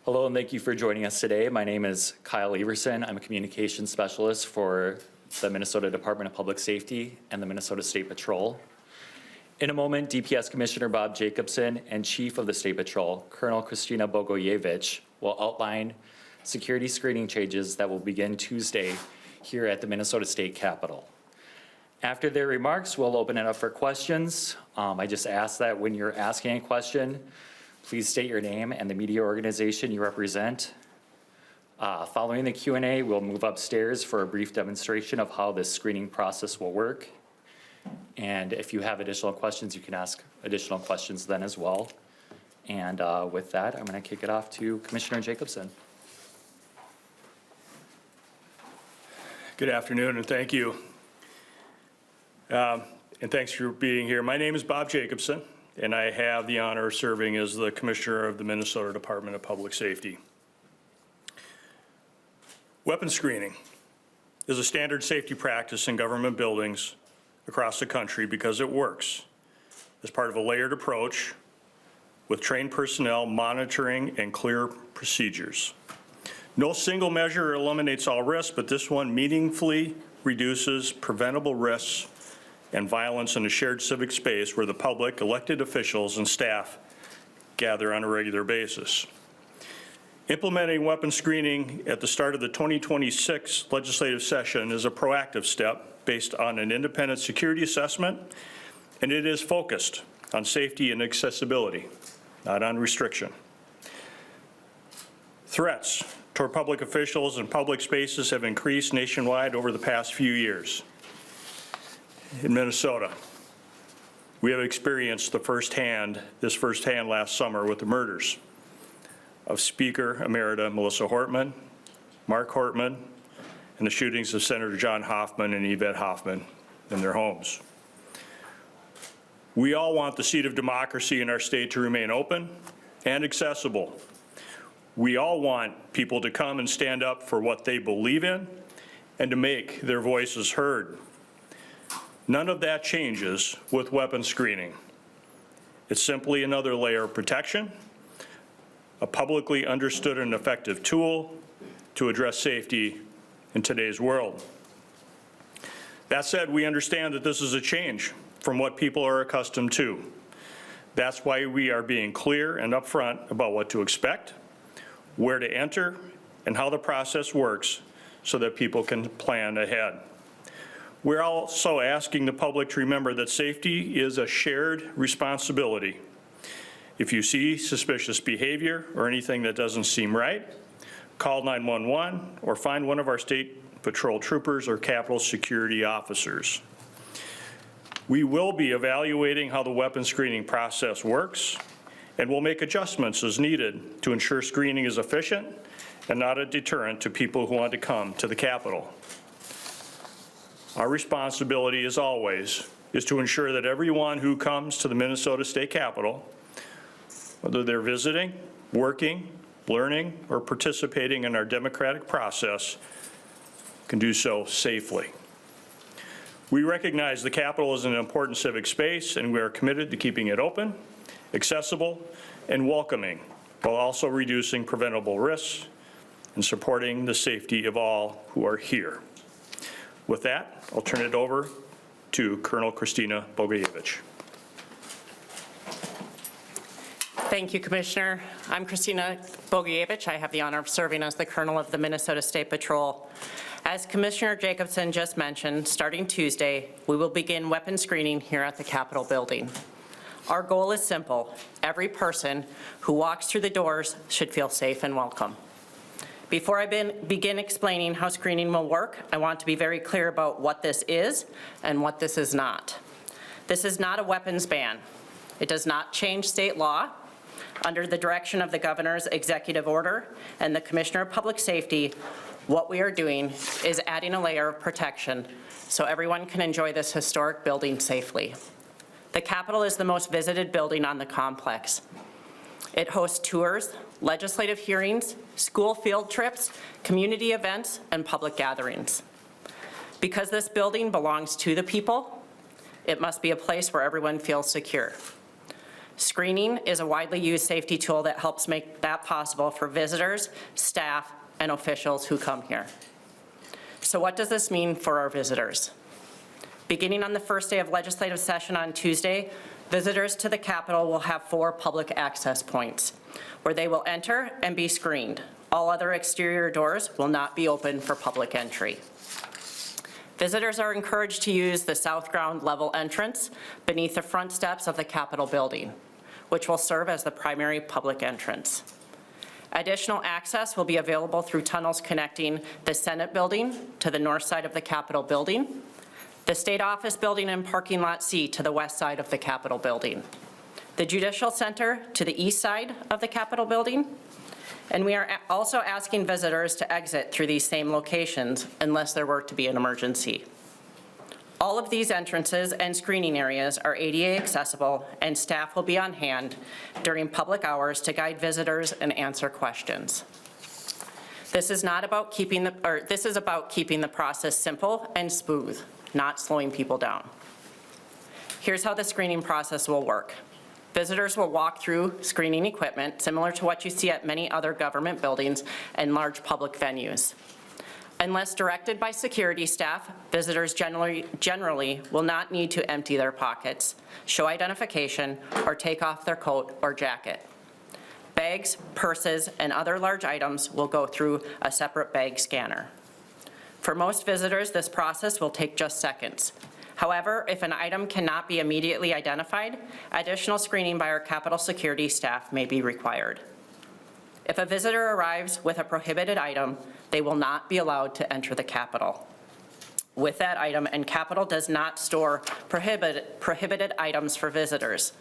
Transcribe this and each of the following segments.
Hello, and thank you for joining us today. My name is Kyle Everson. I'm a communications specialist for the Minnesota Department of Public Safety and the Minnesota State Patrol. In a moment, DPS Commissioner Bob Jacobson and Chief of the State Patrol, Colonel Kristina Bogoyevich, will outline security screening changes that will begin Tuesday here at the Minnesota State Capitol. After their remarks, we'll open it up for questions. I just ask that when you're asking a question, please state your name and the media organization you represent. Following the Q&A, we'll move upstairs for a brief demonstration of how this screening process will work. And if you have additional questions, you can ask additional questions then as well. And with that, I'm going to kick it off to Commissioner Jacobson. Good afternoon, and thank you. And thanks for being here. My name is Bob Jacobson, and I have the honor of serving as the Commissioner of the Minnesota Department of Public Safety. Weapon screening is a standard safety practice in government buildings across the country because it works as part of a layered approach with trained personnel monitoring and clear procedures. No single measure eliminates all risks, but this one meaningfully reduces preventable risks and violence in a shared civic space where the public, elected officials, and staff gather on a regular basis. Implementing weapon screening at the start of the 2026 legislative session is a proactive step based on an independent security assessment, and it is focused on safety and accessibility, not on restriction. Threats toward public officials and public spaces have increased nationwide over the past few years. In Minnesota, we have experienced this firsthand last summer with the murders of Speaker Emerita Melissa Hortman, Mark Hortman, and the shootings of Senator John Hoffman and Yvette Hoffman in their homes. We all want the seat of democracy in our state to remain open and accessible. We all want people to come and stand up for what they believe in and to make their voices heard. None of that changes with weapon screening. It's simply another layer of protection, a publicly understood and effective tool to address safety in today's world. That said, we understand that this is a change from what people are accustomed to. That's why we are being clear and upfront about what to expect, where to enter, and how the process works so that people can plan ahead. We're also asking the public to remember that safety is a shared responsibility. If you see suspicious behavior or anything that doesn't seem right, call 911 or find one of our State Patrol troopers or Capitol security officers. We will be evaluating how the weapon screening process works, and we'll make adjustments as needed to ensure screening is efficient and not a deterrent to people who want to come to the Capitol. Our responsibility, as always, is to ensure that everyone who comes to the Minnesota State Capitol, whether they're visiting, working, learning, or participating in our democratic process, can do so safely. We recognize the Capitol is an important civic space, and we are committed to keeping it open, accessible, and welcoming, while also reducing preventable risks and supporting the safety of all who are here. With that, I'll turn it over to Colonel Kristina Bogoyevich. Thank you, Commissioner. I'm Kristina Bogoyevich. I have the honor of serving as the Colonel of the Minnesota State Patrol. As Commissioner Jacobson just mentioned, starting Tuesday, we will begin weapon screening here at the Capitol building. Our goal is simple. Every person who walks through the doors should feel safe and welcome. Before I begin explaining how screening will work, I want to be very clear about what this is and what this is not. This is not a weapons ban. It does not change state law. Under the direction of the governor's executive order and the Commissioner of Public Safety, what we are doing is adding a layer of protection so everyone can enjoy this historic building safely. The Capitol is the most visited building on the complex. It hosts tours, legislative hearings, school field trips, community events, and public gatherings. Because this building belongs to the people, it must be a place where everyone feels secure. Screening is a widely used safety tool that helps make that possible for visitors, staff, and officials who come here. So what does this mean for our visitors? Beginning on the first day of legislative session on Tuesday, visitors to the Capitol will have 4 public access points where they will enter and be screened. All other exterior doors will not be open for public entry. Visitors are encouraged to use the south ground level entrance beneath the front steps of the Capitol building, which will serve as the primary public entrance. Additional access will be available through tunnels connecting the Senate building to the north side of the Capitol building, the State Office building and parking lot C to the west side of the Capitol building, the Judicial Center to the east side of the Capitol building, and we are also asking visitors to exit through these same locations unless there were to be an emergency. All of these entrances and screening areas are ADA accessible, and staff will be on hand during public hours to guide visitors and answer questions. This is about keeping the process simple and smooth, not slowing people down. Here's how the screening process will work. Visitors will walk through screening equipment similar to what you see at many other government buildings and large public venues. Unless directed by security staff, visitors generally will not need to empty their pockets, show identification, or take off their coat or jacket. Bags, purses, and other large items will go through a separate bag scanner. For most visitors, this process will take just seconds. However, if an item cannot be immediately identified, additional screening by our Capitol security staff may be required. If a visitor arrives with a prohibited item, they will not be allowed to enter the Capitol with that item, and Capitol does not store prohibited items for visitors.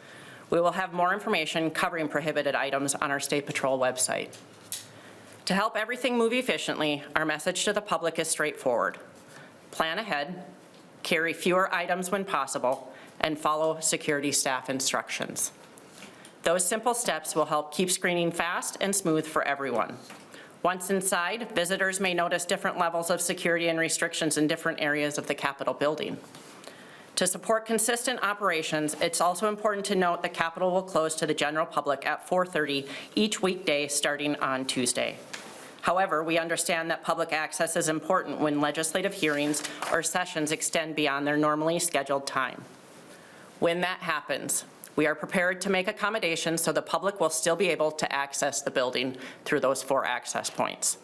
We will have more information covering prohibited items on our State Patrol website. To help everything move efficiently, our message to the public is straightforward. Plan ahead, carry fewer items when possible, and follow security staff instructions. Those simple steps will help keep screening fast and smooth for everyone. Once inside, visitors may notice different levels of security and restrictions in different areas of the Capitol building. To support consistent operations, it's also important to note the Capitol will close to the general public at 4:30 each weekday starting on Tuesday. However, we understand that public access is important when legislative hearings or sessions extend beyond their normally scheduled time. When that happens, we are prepared to make accommodations so the public will still be able to access the building through those 4 access points.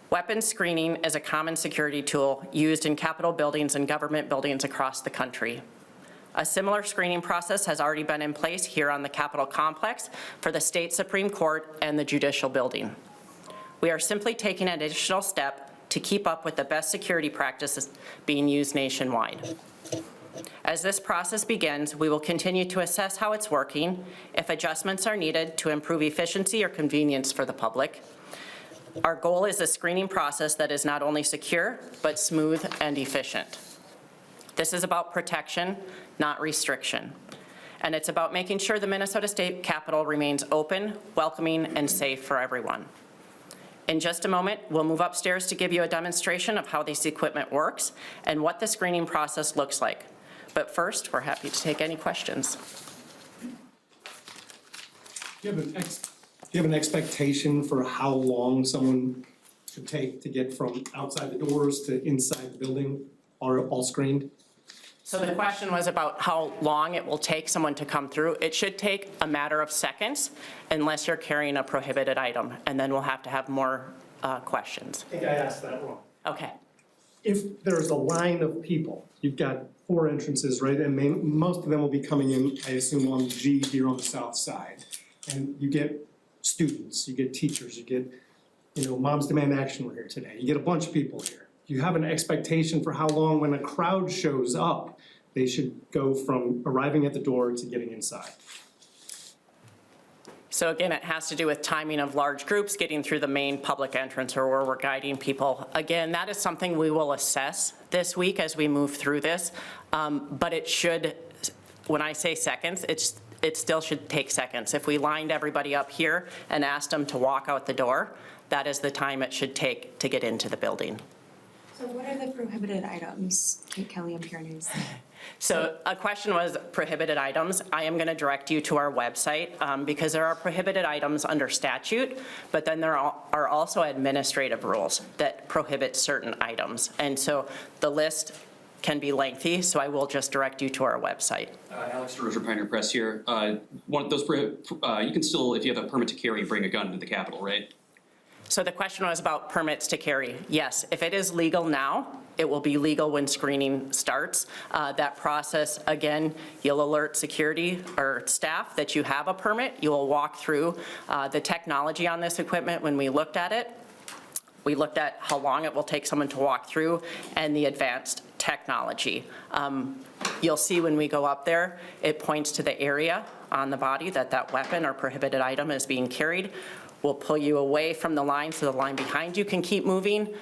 Weapons screening is a common security tool used in Capitol buildings and government buildings across the country. A similar screening process has already been in place here on the Capitol complex for the State Supreme Court and the Judicial Building. We are simply taking an additional step to keep up with the best security practices being used nationwide. As this process begins, we will continue to assess how it's working, if adjustments are needed to improve efficiency or convenience for the public. Our goal is a screening process that is not only secure, but smooth and efficient. This is about protection, not restriction. And it's about making sure the Minnesota State Capitol remains open, welcoming, and safe for everyone. In just a moment, we'll move upstairs to give you a demonstration of how this equipment works and what the screening process looks like. But first, we're happy to take any questions. Do you have an expectation for how long someone should take to get from outside the doors to inside the building, all screened? So the question was about how long it will take someone to come through. It should take a matter of seconds unless you're carrying a prohibited item, and then we'll have to have more questions. I think I asked that wrong. Okay. If there's a line of people, you've got 4 entrances, right? And most of them will be coming in, I assume, on G here on the south side. And you get students, you get teachers, you get, Moms Demand Action were here today. You get a bunch of people here. You have an expectation for how long, when a crowd shows up, they should go from arriving at the door to getting inside. So again, it has to do with timing of large groups getting through the main public entrance or where we're guiding people. Again, that is something we will assess this week as we move through this. But it should, when I say seconds, it still should take seconds. If we lined everybody up here and asked them to walk out the door, that is the time it should take to get into the building. So what are the prohibited items? Kelly, I'm curious. So a question was prohibited items. I am going to direct you to our website because there are prohibited items under statute, but then there are also administrative rules that prohibit certain items. And so the list can be lengthy, so I will just direct you to our website. Alex DeRocher, Pioneer Press here. One of those, you can still, if you have a permit to carry, bring a gun into the Capitol, right? So the question was about permits to carry. Yes, if it is legal now, it will be legal when screening starts. That process, again, you'll alert security or staff that you have a permit. You will walk through the technology on this equipment. When we looked at it, we looked at how long it will take someone to walk through and the advanced technology. You'll see when we go up there, it points to the area on the body that that weapon or prohibited item is being carried. We'll pull you away from the line so the line behind you can keep moving,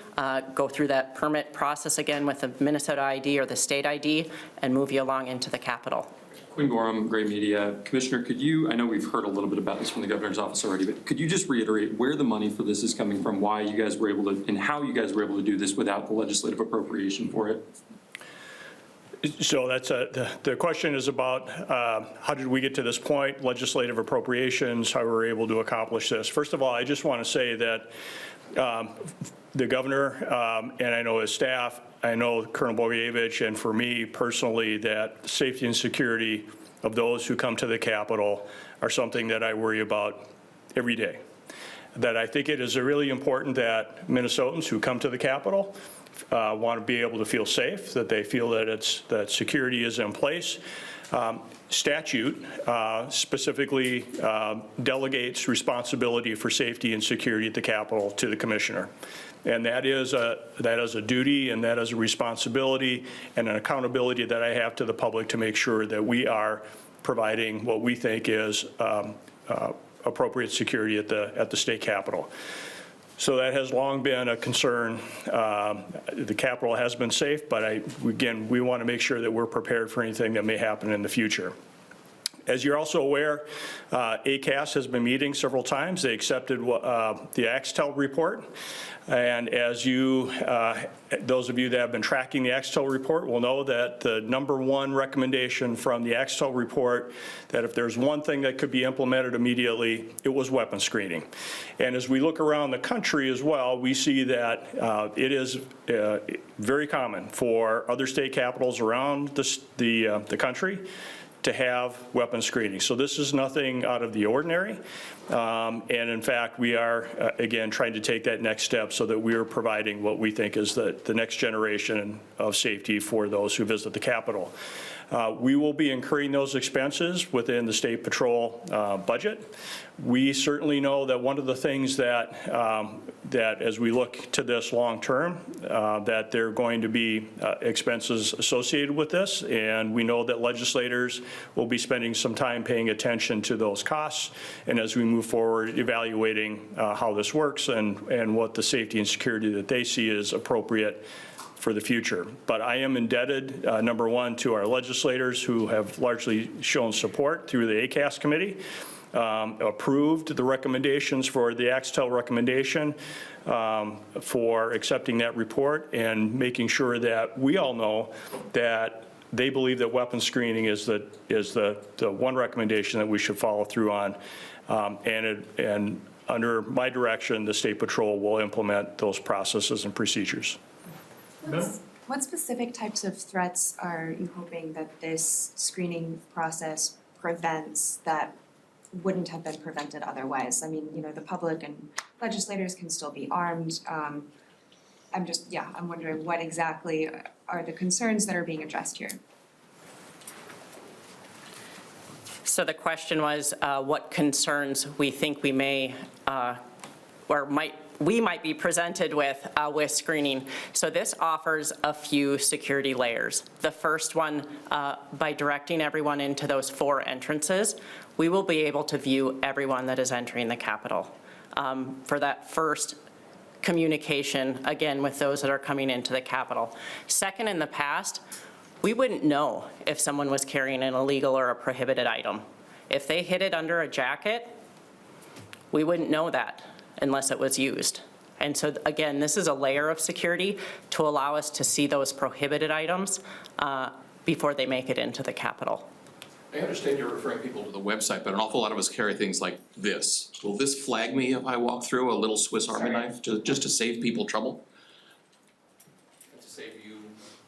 go through that permit process again with the Minnesota ID or the state ID, and move you along into the Capitol. Quinn Gorham, Gray Media. Commissioner, could you, I know we've heard a little bit about this from the governor's office already, but could you just reiterate where the money for this is coming from, why you guys were able to, and how you guys were able to do this without the legislative appropriation for it? So that's the question is about how did we get to this point, legislative appropriations, how we were able to accomplish this. First of all, I just want to say that the governor and I know his staff, I know Colonel Bogievich, and for me personally, that safety and security of those who come to the Capitol are something that I worry about every day. That I think it is really important that Minnesotans who come to the Capitol want to be able to feel safe, that they feel that security is in place. Statute specifically delegates responsibility for safety and security at the Capitol to the commissioner. And that is a duty and that is a responsibility and an accountability that I have to the public to make sure that we are providing what we think is appropriate security at the state Capitol. So that has long been a concern. The Capitol has been safe, but again, we want to make sure that we're prepared for anything that may happen in the future. As you're also aware, ACAS has been meeting several times. They accepted the Axtel report. And as you, those of you that have been tracking the Axtel report will know that the #1 recommendation from the Axtel report, that if there's one thing that could be implemented immediately, it was weapon screening. And as we look around the country as well, we see that it is very common for other state capitals around the country to have weapon screening. So this is nothing out of the ordinary. And in fact, we are, again, trying to take that next step so that we are providing what we think is the next generation of safety for those who visit the Capitol. We will be incurring those expenses within the State Patrol budget. We certainly know that one of the things that as we look to this long term, that there are going to be expenses associated with this, and we know that legislators will be spending some time paying attention to those costs, and as we move forward, evaluating how this works and what the safety and security that they see is appropriate for the future. But I am indebted, #1, to our legislators who have largely shown support through the ACAS committee, approved the recommendations for the Axtel recommendation for accepting that report and making sure that we all know that they believe that weapon screening is the one recommendation that we should follow through on. And under my direction, the State Patrol will implement those processes and procedures. What specific types of threats are you hoping that this screening process prevents that wouldn't have been prevented otherwise? I mean, you know, the public and legislators can still be armed. I'm wondering what exactly are the concerns that are being addressed here? So the question was what concerns we think we may we might be presented with screening. So this offers a few security layers. The first one, by directing everyone into those 4 entrances, we will be able to view everyone that is entering the Capitol. For that first communication, again, with those that are coming into the Capitol. Second, in the past, we wouldn't know if someone was carrying an illegal or a prohibited item. If they hid it under a jacket, we wouldn't know that unless it was used. And so again, this is a layer of security to allow us to see those prohibited items before they make it into the Capitol. I understand you're referring people to the website, but an awful lot of us carry things like this. Will this flag me if I walk through a little Swiss Army knife, just to save people trouble? To save you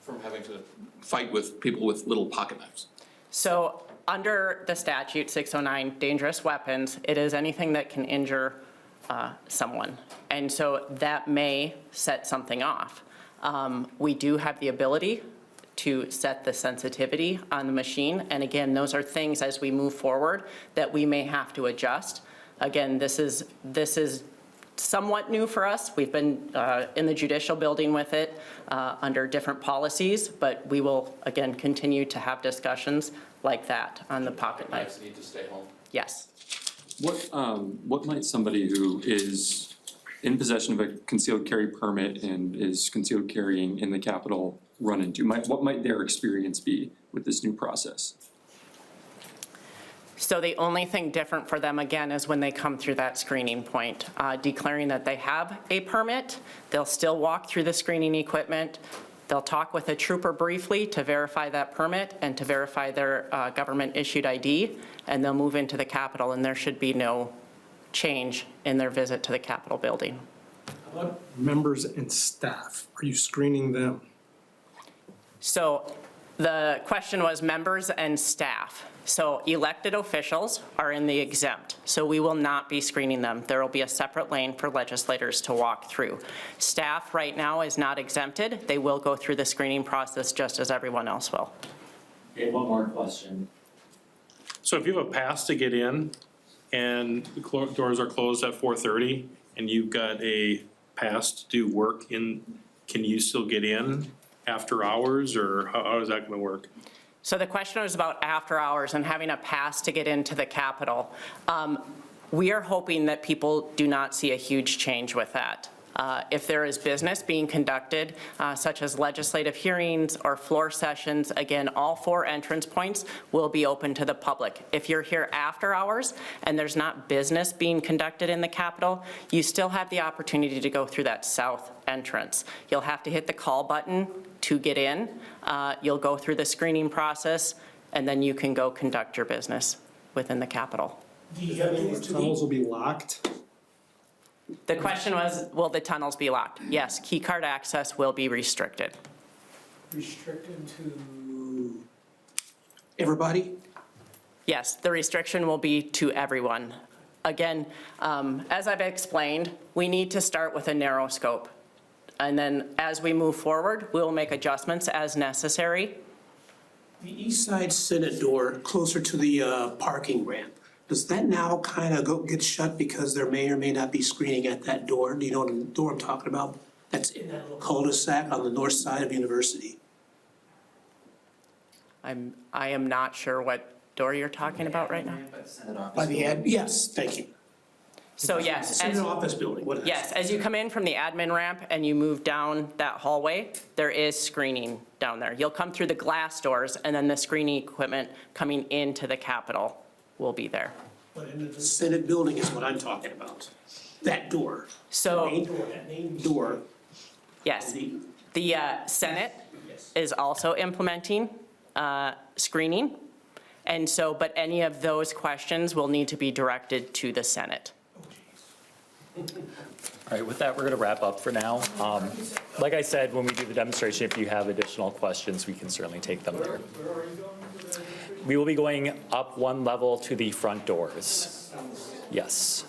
from having to fight with people with little pocket knives? So under the statute 609, dangerous weapons, it is anything that can injure someone. And so that may set something off. We do have the ability to set the sensitivity on the machine. And again, those are things as we move forward that we may have to adjust. Again, this is somewhat new for us. We've been in the judicial building with it under different policies, but we will, again, continue to have discussions like that on the pocket knife. Need to stay home. Yes. What might somebody who is in possession of a concealed carry permit and is concealed carrying in the Capitol run into? What might their experience be with this new process? So the only thing different for them, again, is when they come through that screening point, declaring that they have a permit. They'll still walk through the screening equipment. They'll talk with a trooper briefly to verify that permit and to verify their government-issued ID, and they'll move into the Capitol, and there should be no change in their visit to the Capitol building. How about members and staff? Are you screening them? So the question was members and staff. So elected officials are in the exempt, so we will not be screening them. There will be a separate lane for legislators to walk through. Staff right now is not exempted. They will go through the screening process just as everyone else will. Okay, one more question. So if you have a pass to get in and the doors are closed at 4:30 and you've got a pass to do work in, can you still get in after hours, or how is that gonna work? So the question was about after hours and having a pass to get into the Capitol. We are hoping that people do not see a huge change with that. If there is business being conducted, such as legislative hearings or floor sessions, again, all 4 entrance points will be open to the public. If you're here after hours and there's not business being conducted in the Capitol, you still have the opportunity to go through that south entrance. You'll have to hit the call button to get in. You'll go through the screening process, and then you can go conduct your business within the Capitol. Tunnels will be locked. The question was, will the tunnels be locked? Yes, key card access will be restricted. Restricted to everybody? Yes, the restriction will be to everyone. Again, as I've explained, we need to start with a narrow scope. And then as we move forward, we'll make adjustments as necessary. The east side Senate door closer to the parking ramp, does that now kind of get shut because there may or may not be screening at that door? Do you know what door I'm talking about? That's in that little cul-de-sac on the north side of University. I am not sure what door you're talking about right now. By the ad, yes, thank you. So yes, Senate office building, what is it? yes, as you come in from the admin ramp and you move down that hallway, there is screening down there. You'll come through the glass doors, and then the screening equipment coming into the Capitol will be there. But in the Senate building is what I'm talking about. That door. So- The main door, that main door. Yes, The- the Senate Yes. is also implementing screening. And so, but any of those questions will need to be directed to the Senate. All right, with that, we're going to wrap up for now. Like I said, when we do the demonstration, if you have additional questions, we can certainly take them there. We will be going up 1 level to the front doors. Yes.